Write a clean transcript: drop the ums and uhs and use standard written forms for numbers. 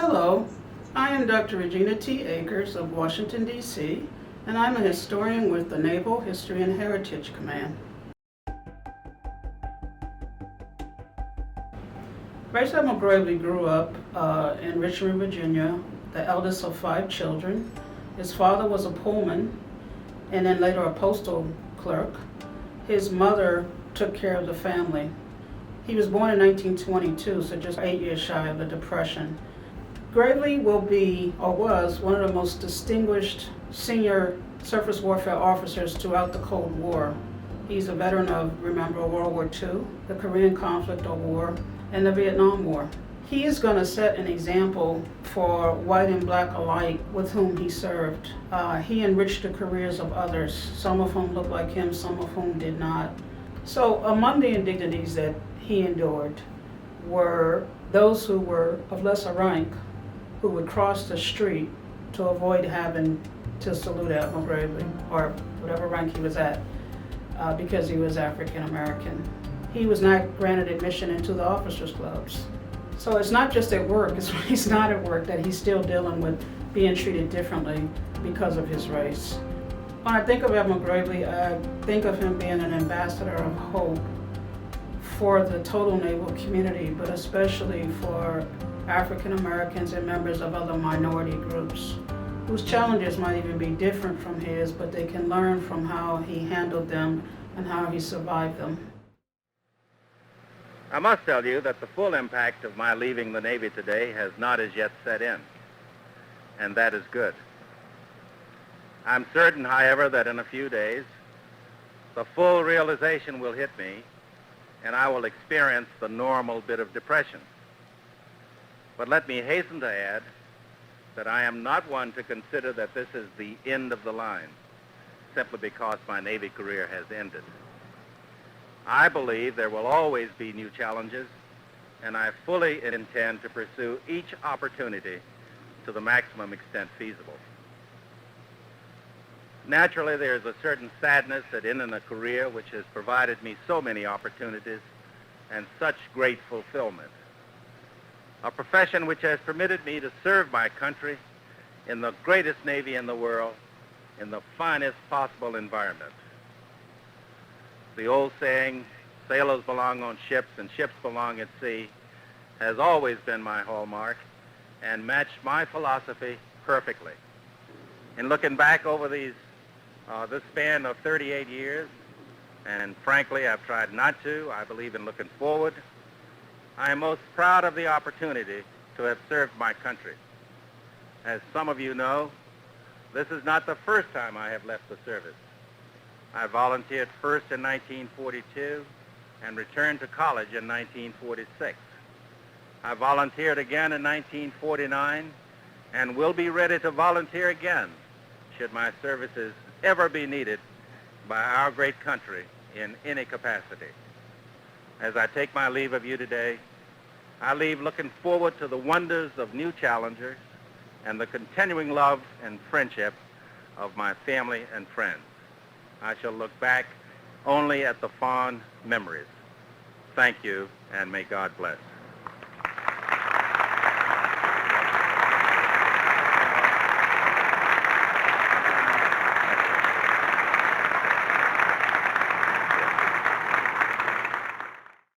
Hello, I am Dr. Regina T. Akers of Washington, D.C., and I'm a historian with the Naval History and Heritage Command. Vice Admiral Gravely grew up in Richmond, Virginia, the eldest of 5 children. His father was a Pullman and then later a postal clerk. His mother took care of the family. He was born in 1922, so just 8 years shy of the Depression. Gravely will be, or was, one of the most distinguished senior surface warfare officers throughout the Cold War. He's a veteran of, remember, World War II, the Korean conflict or war, and the Vietnam War. He is going to set an example for white and black alike with whom he served. He enriched the careers of others, some of whom looked like him, some of whom did not. So among the indignities that he endured were those who were of lesser rank, who would cross the street to avoid having to salute Admiral Gravely, or whatever rank he was at, because he was African American. He was not granted admission into the officers' clubs. So it's not just at work, it's when he's not at work that he's still dealing with being treated differently because of his race. When I think of Admiral Gravely, I think of him being an ambassador of hope for the total naval community, but especially for African Americans and members of other minority groups whose challenges might even be different from his, but they can learn from how he handled them and how he survived them. I must tell you that the full impact of my leaving the Navy today has not as yet set in, and that is good. I'm certain, however, that in a few days, the full realization will hit me, and I will experience the normal bit of depression. But let me hasten to add that I am not one to consider that this is the end of the line, simply because my Navy career has ended. I believe there will always be new challenges, and I fully intend to pursue each opportunity to the maximum extent feasible. Naturally, there is a certain sadness at ending a career which has provided me so many opportunities and such great fulfillment. A profession which has permitted me to serve my country in the greatest Navy in the world, in the finest possible environment. The old saying, sailors belong on ships and ships belong at sea, has always been my hallmark and matched my philosophy perfectly. In looking back over this span of 38 years, and frankly, I've tried not to, I believe in looking forward, I am most proud of the opportunity to have served my country. As some of you know, this is not the first time I have left the service. I volunteered first in 1942 and returned to college in 1946. I volunteered again in 1949 and will be ready to volunteer again should my services ever be needed by our great country in any capacity. As I take my leave of you today, I leave looking forward to the wonders of new challengers and the continuing love and friendship of my family and friends. I shall look back only at the fond memories. Thank you, and may God bless.